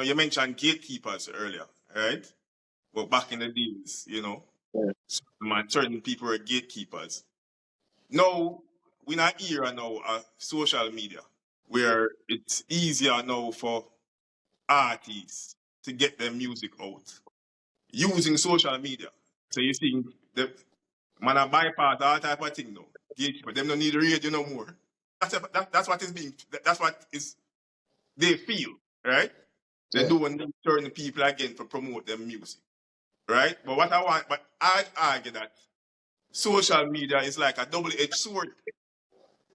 you mentioned gatekeepers earlier, right? Well, back in the days, certain people were gatekeepers. Now, we're in an era now of social media where it's easier now for artists to get their music out using social media. So you see, the man a bypass all type of thing now. Gatekeeper, them don't need the radio no more. That's what is being. That's what is they feel, right? They Yeah. don't want to turn people again to promote their music, right? But I argue that social media is like a double-edged sword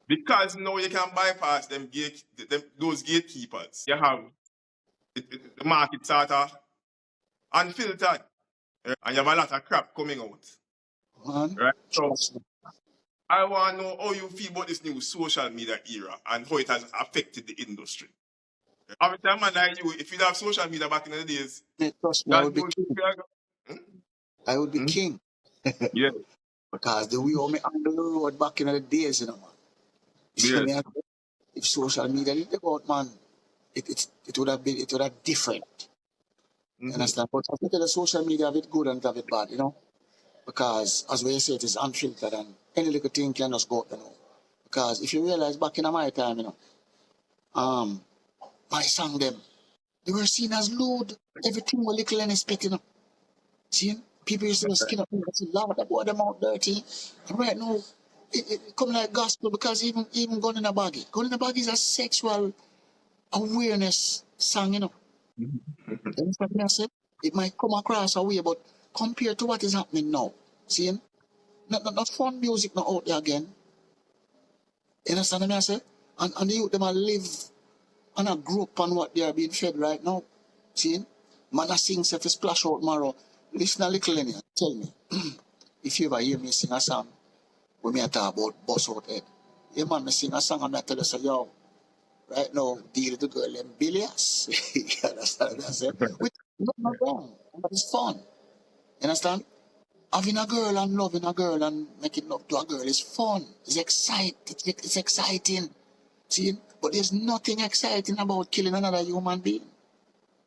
because now you can bypass those gatekeepers. You have the market sort of unfiltered, and you have a lot of crap coming out, Man. right? So Trust me. I want to know how you feel about this new social media era and how it has affected the industry. Every time man like you, if you have social media back in the days, Yeah, trust me, I would be king. I would be Hmm? king. Yeah, Because the way me handle the road back in the days, man. You see yeah. me? If social media didn't take out, man, it would have different. You Mm-hmm. understand? But I think the social media have it good and have it bad, Because as we say, it is unfiltered and any little thing can just go out. Because if you realize back in my time, my song them, they were seen as lewd. Everything was Little Lenny spit. See, people used to skin up and say, Lord, that boy them out dirty. And right now, it come like gospel because even Gun in a Baggy. Gun in a Baggy is a sexual awareness song, Mm-hmm. You understand what I say? It might come across a way, but compared to what is happening now, see, not fun music not out there again. You understand what I say? And the youth them a live and a grow up on what they are being fed right now. See? Man a sing if it's splash out tomorrow. Listen a little Lenny and tell me. If you ever hear me sing a song, when me a talk about bust out head. Yeah man, me sing a song and I tell you say, yo, right now, deal with the girl them billions. You understand what I say? Which is not wrong. But it's fun. You understand? Having a girl and loving a girl and making love to a girl is fun. It's exciting. See? But there's nothing exciting about killing another human being.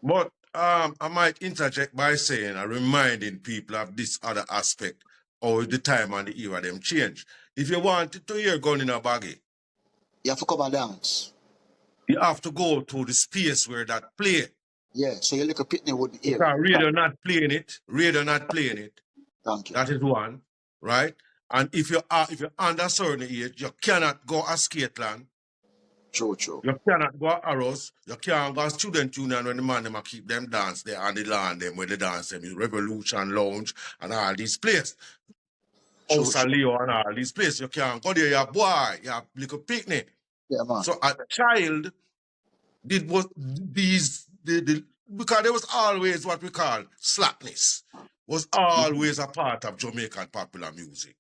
But I might interject by saying and reminding people of this other aspect or the time and the era them change. If you want to hear Gun in a Baggy, You have to cover dance. you have to go to the space where that play. Yeah, so your little pitney wouldn't hear Because it. radio not playing it, radio not playing it. Thank you. That is one, right? And if you're under a certain age, you cannot go a skate land. True, true. You cannot go arrows. You can't go student union when the man them a keep them dance there on the land them where they dance them is Revolution Lounge and all these places. True, House of true. Leo and all these places. You can't go there, you boy, you little picnic. Yeah, man. So a child did what because there was always what we call slackness. Was always a part of Jamaican popular music.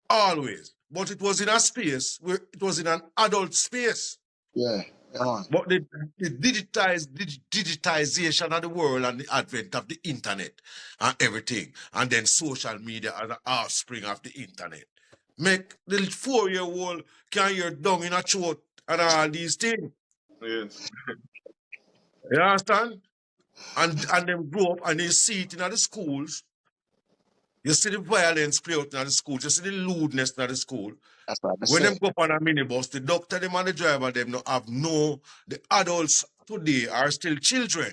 Always. But it was in a space where it was in an adult space. Yeah, yeah, man. But the digitization of the world and the advent of the internet and everything, and then social media as an offspring of the internet, make the 4-year-old can hear dung in a throat and all these things. Yes. You understand? And them grow up and they see it in the schools. You see the violence play out in the schools, you see the lewdness in the school. That's what I When say. them go up on a minibus, the doctor, them and the driver, them no have the adults today are still children.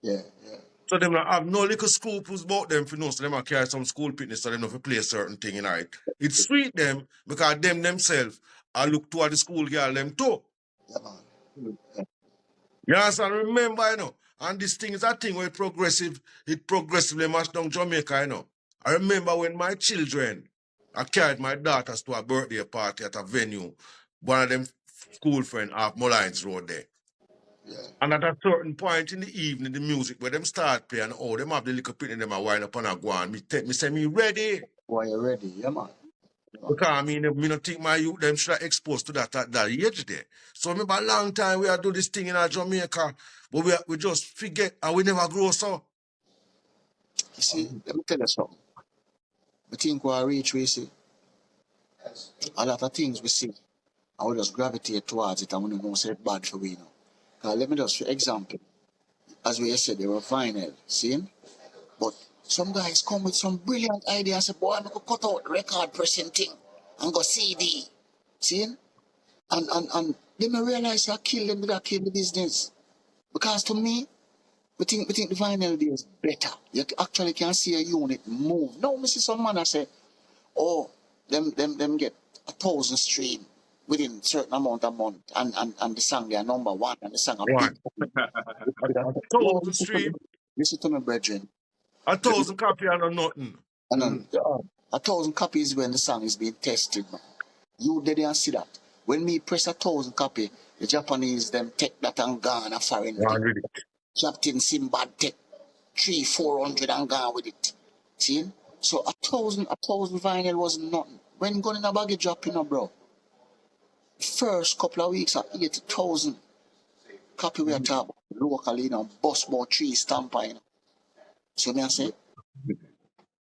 Yeah, yeah. So them not have no little scruples about them for know, so them a carry some school fitness so them not play a certain thing in it. It's sweet them because them themselves are look toward the school girl them too. Yeah, man. You understand? Remember, and this thing is a thing where it progressively march down Jamaica, I remember when my children, I carried my daughters to a birthday party at a venue, one of them school friend off Mullines Road there. Yeah. And at a certain point in the evening, the music where them start playing, them have the little pit in them and wind up on a go on. Me say me ready. Why you ready? Yeah, man. Because I mean, me not think my youth them should have exposed to that at that age there. So remember a long time we are do this thing in our Jamaica, but we just forget and we never grow so. You see, let me tell you something. I think we reach, we see a lot of things we see, and we just gravitate towards it, and we don't say it's bad for we now. Let me just, for example, as we said, they were vinyl, see? But some guys come with some brilliant idea and say, boy, I'm gonna cut out the record pressing thing and go CD. See? And then I realize I kill them, did I kill the business? Because to me, we think the vinyl day is better. You actually can see a unit move. Now, me see some man I say, oh, them get 1,000 stream within certain amount of month and the song they are number one and the song a big. One. A No, thousand stream, listen to me, brethren. 1,000 copy and nothing. And Mhm. 1,000 copies when the song is being tested, man. You didn't see that. When me press 1,000 copy, the Japanese them take that and gone a foreign with it. One with it. Captain Simbad take 300-400 and gone with it. See? So 1,000 vinyl was nothing. When going in a baggy drop, bro. First couple of weeks at 80,000 copy we are talking locally, bus about 3 stamper, So me I say,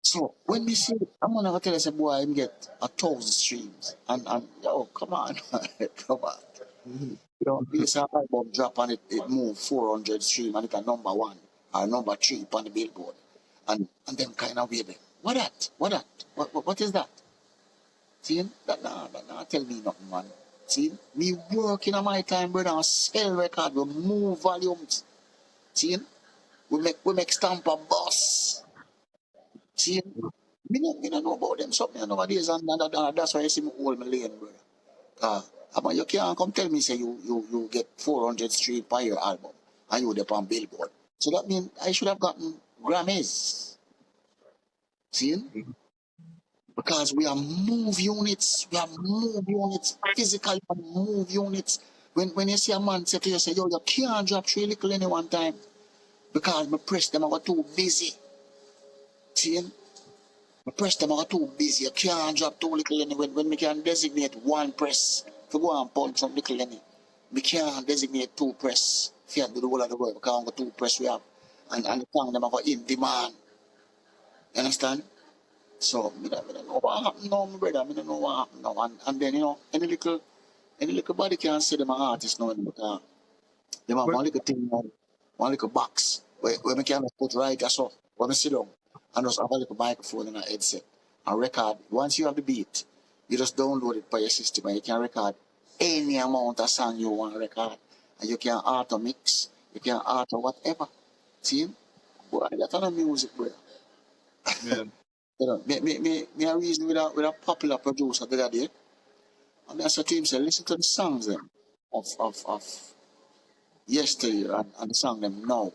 so when we see, I'm gonna tell us, boy, I get 1,000 streams, and yo, come on, come on. This album drop and it moved 400 stream and it a number one or number three on the billboard, and them kind of way there. What that? What that? What is that? See, that tell me nothing, man. See, me working on my time, brother, and sell record, we move volumes. See, we make stamp a bus. See, me no know about them something nowadays, and that's why you see me hold my lane, brother. You can't come tell me say you get 400 stream per your album and you dep on Billboard. So that means I should have gotten Grammys. See? Because we are move units, physically move units. When you see a man say to you, say, yo, you can't drop 3 Little Lenny one time because my press them I got too busy. See? My press them I got too busy. You can't drop 2 Little Lenny when we can designate one press to go and punch some Little Lenny. We can't designate 2 press for do the whole of the world because we got 2 press we have. And the song them I got in demand. You understand? So, I don't know what happened now, my brother. I don't know what happened now. And then, any little body can say them an artist now, because them have But one little thing now, one little box, where we can put right or so, when we sit down, and just have a little microphone and a headset, and record. Once you have the beat, you just download it by your system, and you can record any amount of song you want to record. And you can auto mix, you can auto whatever. See? Boy, that's not music, brother. man, Me a reason with a popular producer the other day, and I said to him, say, listen to the songs them of yesterday and the song them now.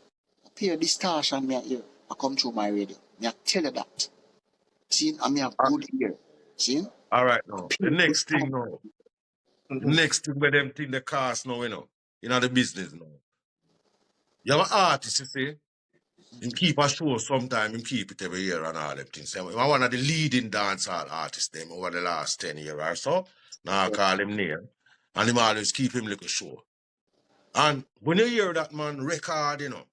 Appear distortion me hear, I come through my radio. Me I tell you that. See, and me have good ear. See? All right, now. The Appear next thing distortion. now. The mhm. next thing where them think the cast now, the business now. You have an artist, you see, him keep a show sometime, him keep it every year and all them things. I'm one of the leading dancehall artists them over the last 10 years or so. Now I call him name. And him always keep him little show. And when you hear that man record, I mean,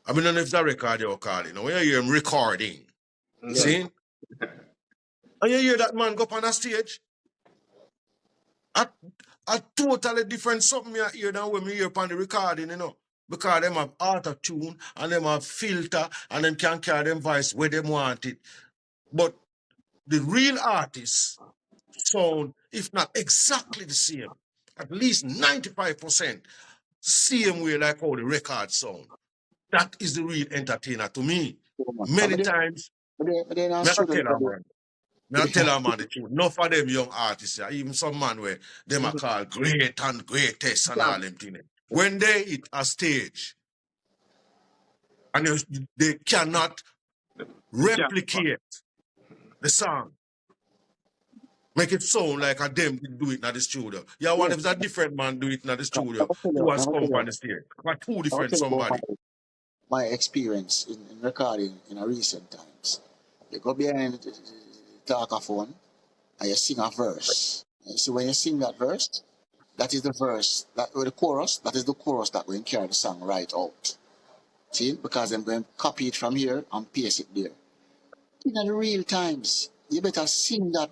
I don't know if it's a record you're calling. When you hear him recording, you Yeah. see? And you hear that man go up on a stage, a totally different something you hear than when we hear upon the recording. Because them have auto-tune and them have filter and them can carry them voice where they want it. But the real artists sound, if not exactly the same, at least 95% same way like how the record sound. That is the real entertainer to me. So, man. Many times, But then I me I studio tell the a other man, me I tell a man the truth. Enough of them young artists, even some man where them are called great and greatest and all them things. When they hit a stage and they cannot You can't. replicate the song, make it sound like a them did do it in the studio. Yeah, day. what if it's a different man do it in the I studio will tell you, who I has will come tell up on you, the stage? But two I will different tell you about somebody. my experience in recording in a recent times. You go behind the talkaphone and you sing a verse. And you see when you sing that verse, that is the verse that with the chorus, that is the chorus that will carry the song right out. See? Because I'm going to copy it from here and paste it there. In the real times, you better sing that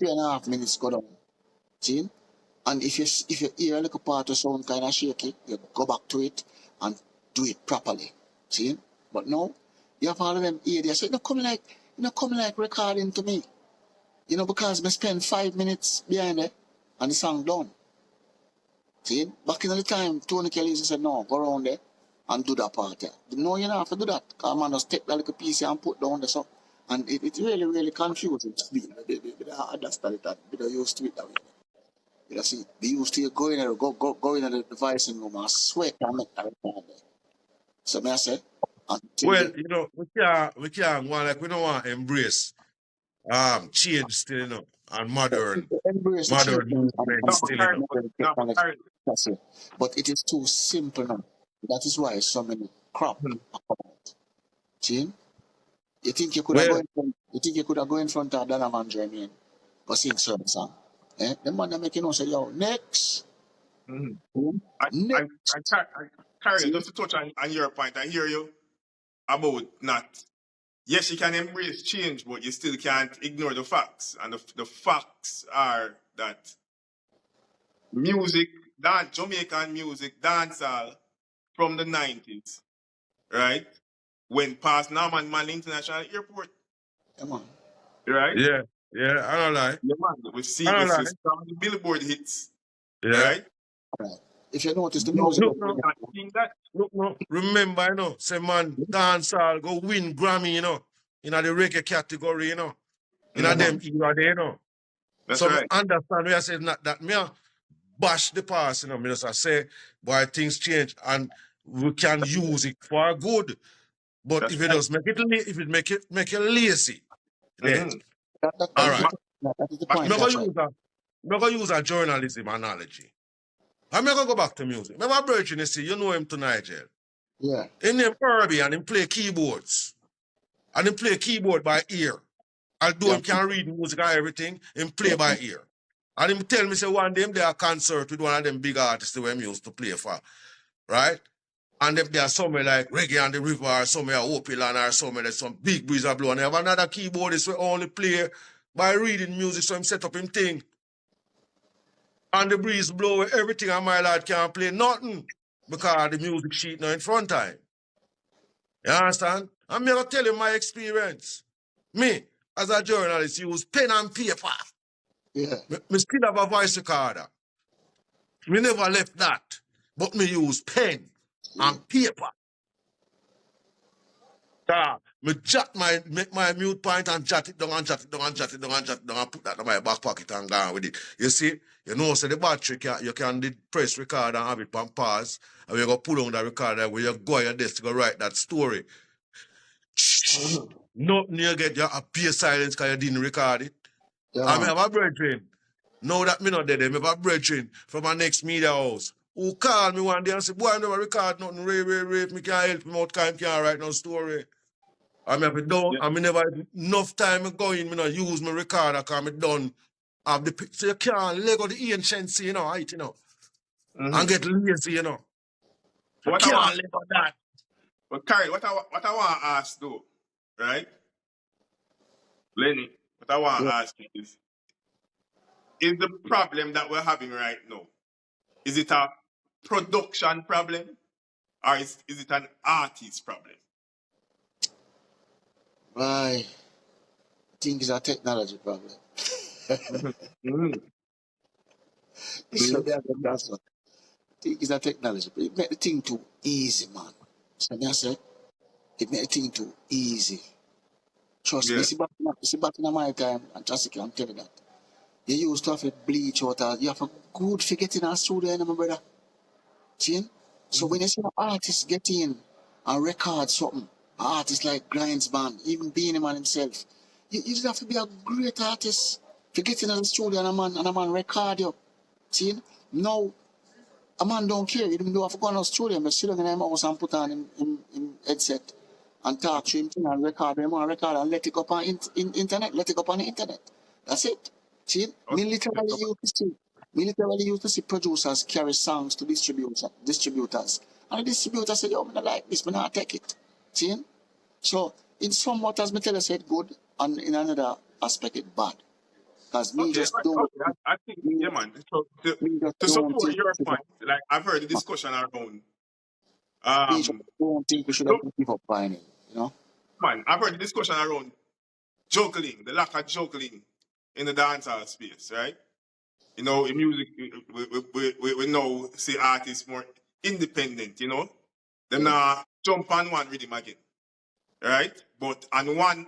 3.5 minutes go down. See? And if you hear a little part of sound kind of shaky, you go back to it and do it properly. See? But no, you have all of them idiots. So you know, come like recording to me. You know, because I spend 5 minutes behind it and the song done. See? Back in the time, Tony Kelly said, no, go around there and do that part there. No, you don't have to do that. Because man just take that little piece and put down the song. And it really, really confusing to me. I understand it that we don't used to it that way. You see, we used to go in there, go in the device room and sweat and make that record there. So me I say, until Well, the you know, we can't want like we don't want to embrace change still, you know, and embrace the change modern and movement No, but still, you Karen, know. modern no, but technology. Karen. That's it. But it is too simple now. That is why so many crap Mhm. are coming out. See? You think you could have Well, go in front, you think you could have go in front of Donovan Jermaine or sing certain song? The man that make you know say, yo, next. Mhm. I, I, Next. Karen, See? just to touch on your point, I hear you about not. Yes, you can embrace change, but you still can't ignore the facts. And the facts are that music, Jamaican music, dancehall from the 90s, right? Went past Norman Man International Airport, Come on. right? yeah, yeah, I don't lie. Yeah, man. I We don't see lie. some of the Billboard hits, Yeah. right? All right. If you notice the No, music Look was now, going not seeing that. look now. Remember, you know, say man, dancehall go win Grammy, you know, in the reggae category, you know, in a come Hmm. them on. era there, you know. That's So me right. understand we are saying that me a bash the past, you know, me just a say, boy, things change and we can use it for good. But That's if it right. does if it make you lazy, then Mm-hmm. all That is the right. Back, point. That is the back point. I'm in the That's gonna right. use a journalism analogy. I'm gonna go back to music. My brother, you see, you know him to Nigel. Yeah. In name Herbie and him play keyboards. And him play keyboard by ear. Although Yeah. him can read music and everything, him play Yeah. by ear. And him tell me say one day him there a concert with one of them big artists that him used to play for, right? And if there are somewhere like Reggae on the River or somewhere Opilan or somewhere there's some big breeze are blowing. They have another keyboardist who only play by reading music, so him set up him thing. And the breeze blow everything and my lad can't play nothing because the music sheet now in front of him. You understand? I'm going to tell you my experience. Me, as a journalist, use pen and paper. Yeah. Me still have a voice recorder. Me never left that. But me use pen Yeah. and paper. Me jot make my mute point and jot it down and jot it down and jot it down and jot it down and put that in my back pocket and go on with it. You see, you know, so the battery you can press record and have it on pause. And you go pull on the recorder where you go at your desk to go write that story. Mm-hmm. Nothing you get, you appear silence because you didn't record it. Yeah, I may man. have a brethren. Now that me not dead, I have a brethren from my next media house who call me one day and say, boy, I never record nothing, if me can't help him out, can't write no story. I may have it done, Yeah. I mean never enough time to go in, me not use my recorder because me done have the so you can't let go the anciency, you know, right, you know, and Mm-hmm. get lazy, you know. You What I want, can't let go that. but Karen, what I want to ask though, right? Lenny, what I want Yeah. to ask you is the problem that we're having right now, is it a production problem or is it an artist problem? Right. I think it's a technology problem. Mm-hmm. Mm-hmm. So that's what I think it's a technology. But it make the thing too easy, man. So me I say, it make the thing too easy. Trust me, Yeah. see back in my time, and Jessica, I'm telling you that. You used to have to bleach out, you have a good figure in a studio, you know, my brother. See? So Mm-hmm. when you see an artist get in and record something, an artist like Grinds Band, even Beanie Man himself, you just have to be a great artist to get in the studio and a man record you. See? Now, a man don't care, even though I have to go in the studio, but sit down in the house and put on him headset and talk to him and record him and record and let it go up on internet, let it go up on the internet. That's it. See? Okay. Me literally used to see producers carry songs to distributors. And the distributor said, yo, I don't like this, I not take it. See? So in somewhat as me tell you said good, and in another aspect it bad. Because me Okay, just don't I think, me, yeah, man. So me just to don't support think your this is point, like I've heard the discussion around We just don't think we should have Look, give up by it, you know? man, I've heard the discussion around juggling, the lack of juggling in the dancehall space, right? You know, in music, we know see artists more independent, you know. Them Yeah. now jump on one rhythm again, right? But on one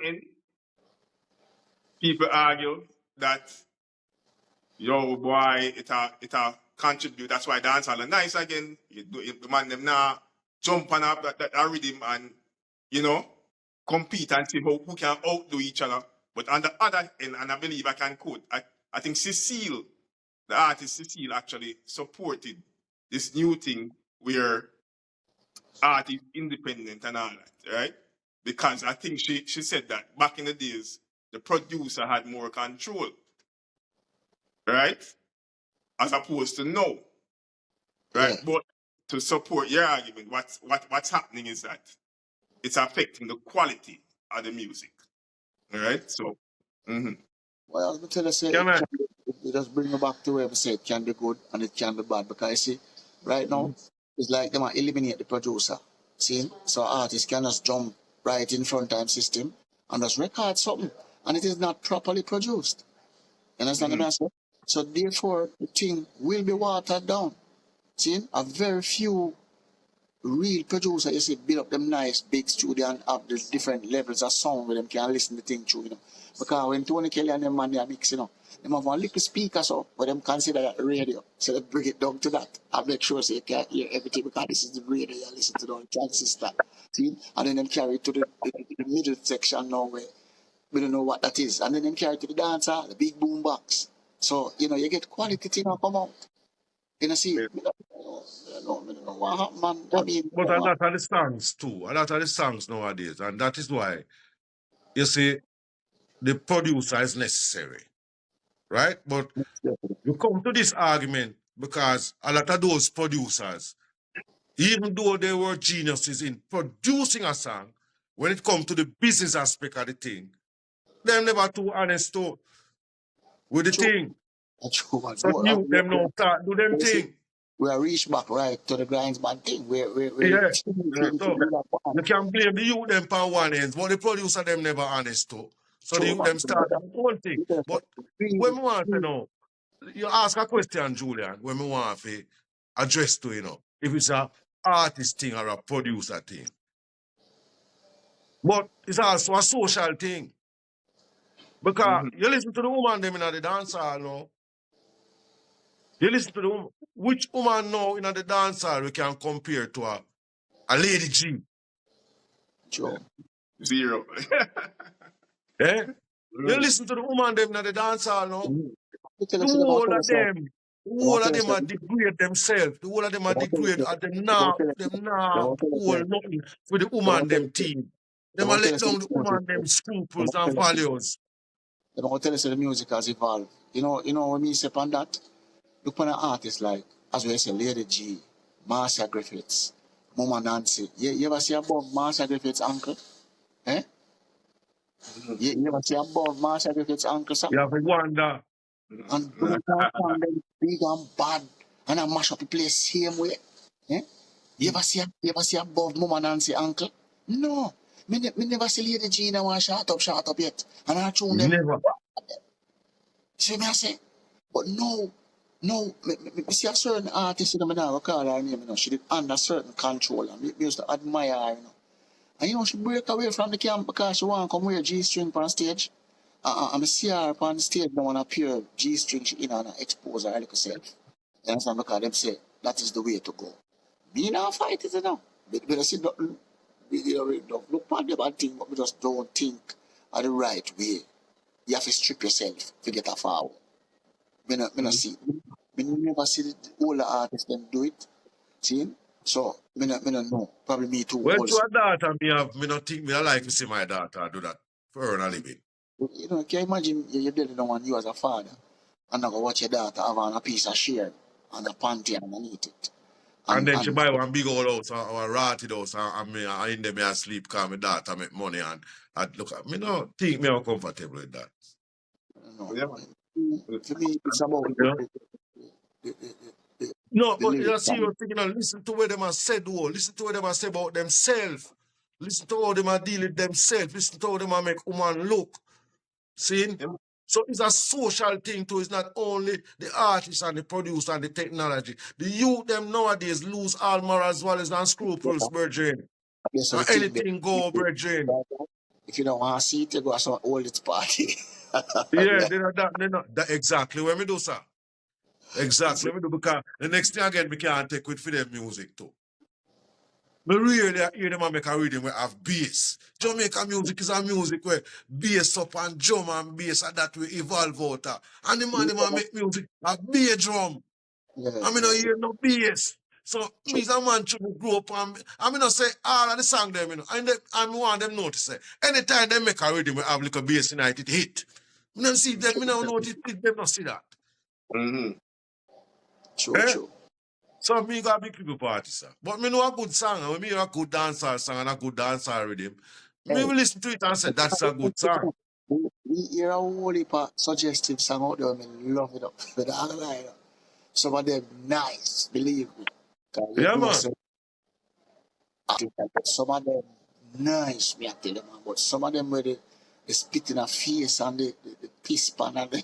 end, people argue that yo boy, it a contribute. That's why dancehall are nice again. The man them now jump on up that rhythm and you know compete and see who can outdo each other. But on the other end, and I believe I can quote, I think Cecile, the artist Cecile, actually supported this new thing where art is independent and all that, right? Because I think she said that back in the days, the producer had more control, right? As opposed to now, right? Yeah. But to support your argument, what's happening is that it's affecting the quality of the music, all right? So, mhm. Well, I was going to tell you, say, Can I? it just bring you back to where we say it can be good and it can be bad. Because you see, right now, it's like they might eliminate the producer. See? So artists can just jump right in front time system and just record something. And it is not properly produced. You understand what I'm saying? So therefore, the thing will be watered down. See? A very few real producer, you see, build up them nice big studio and have the different levels of sound where them can listen to thing through, you know. Because when Tony Kelly and them man they are mix, you know, them have one little speaker so but them consider that radio. So they bring it down to that. I make sure so you can hear everything because this is the radio you listen to the transistor. See? And then them carry it to the middle section now where we don't know what that is. And then them carry it to the dancer, the big boom box. So, you know, you get quality thing come out. You know, see, I don't know what happened, man. I mean, But a lot of the songs too, a lot of the songs nowadays, and that is why you see the producer is necessary, right? But you come to this argument because a lot of those producers, even though they were geniuses in producing a song, when it comes to the business aspect of the thing, they're never too honest to with the true, thing. true, man. So you them now start do them You see, thing. we are reach back right to the grindsman thing where Yeah. things So you can blame the youth them on one end, but the producer them never honest to. So the true, youth man. them start their own thing. But when we want to know, you ask a question, Julian, when we want to address to, if it's a artist thing or a producer thing. But it's also a social thing. Because you listen to the woman them in the dance hall now. You listen to the woman. Which woman now in the dance hall we can compare to a Lady G? True. Zero. Eh? You listen to the woman them in the dance hall now. You tell The us, they're going to whole tell of us, them, the they're going whole to of tell us, them they're are degrade themselves. The whole of them are going to tell us, degrade they're and going to them tell now us, they're hold nothing for the woman them team. Them are going to tell let us, down the woman them scruples and values. they're going to tell us the music has evolved. You know what me say on that? Look on an artist like, as we say, Lady G, Marcia Griffiths, Mama Nancy. You ever see above Marcia Griffiths' uncle? Eh? You ever see above Marcia Griffiths' uncle, sir? You have to wonder. And those are sound them big and bad and I mash up the place same way. Eh? You ever see above Mama Nancy uncle? No. Me never see Lady Gina want shut up yet. And I tune them. Never. See me I say? But no, me see a certain artist, me now call her name, she did under certain control and me used to admire her, And she break away from the camp because she want to come wear G-string on stage. I'm see her on stage now and appear G-string she in and expose her little self. You understand? Because them say that is the way to go. Me not fight it now. But I see nothing. Don't look at the bad thing, but we just don't think are the right way. You have to strip yourself to get a forward. Me not see. Me never see the older artists them do it. See? So me not know. Probably me too Well, old. to a daughter, me not think me I like to see my daughter do that for her a living. Can you imagine you're dealing on you as a father and now go watch your daughter have on a piece of share and a panty underneath it. And then she And buy one big old house or a rotted house and in there me I sleep because my daughter make money and I look at me no think me uncomfortable with that. no. Yeah, man. For me it's about You know? No, The but you lyrics. see, you're thinking, listen to what them have said, though. Listen to what them have said about themselves. Listen to how them are deal with themselves. Listen to how them are make woman look. See? Them- So it's a social thing too. It's not only the artist and the producer and the technology. The youth them nowadays lose all morals, values, and scruples, brethren. Yes, so the And thing that anything go, brethren. if you don't want to see it, you go to some old party. Yeah, Yeah. they're not that exactly what me do, sir. Exactly what me do, because the next thing again, me can't take with for them music too. Me really hear them and make a rhythm where have bass. Jamaica music is a music where bass up and drum and bass and that will evolve out. And the man, them make music a bass drum. Yeah, I mean, I hear no bass. So, me as a man should grow up and I mean, I say all of the song them, and I want them know to say, anytime they make a rhythm, we have like a bass in it, it hit. Me don't see them, me don't know it, them not see that. Mhm. true, Eh? true. So, me got big people party, sir. But me know a good song, and when me hear a good dancehall song and a good dancehall rhythm, me Hey, will listen to it and say, that's a good song. we hear a whole heap of suggestive song out there. I mean, love it up. But I don't know. Some of them nice, believe me. 'Cause you Yeah, know, man. say, some of them nice, me I tell them, but some of them where they spit in a face and the piss pan and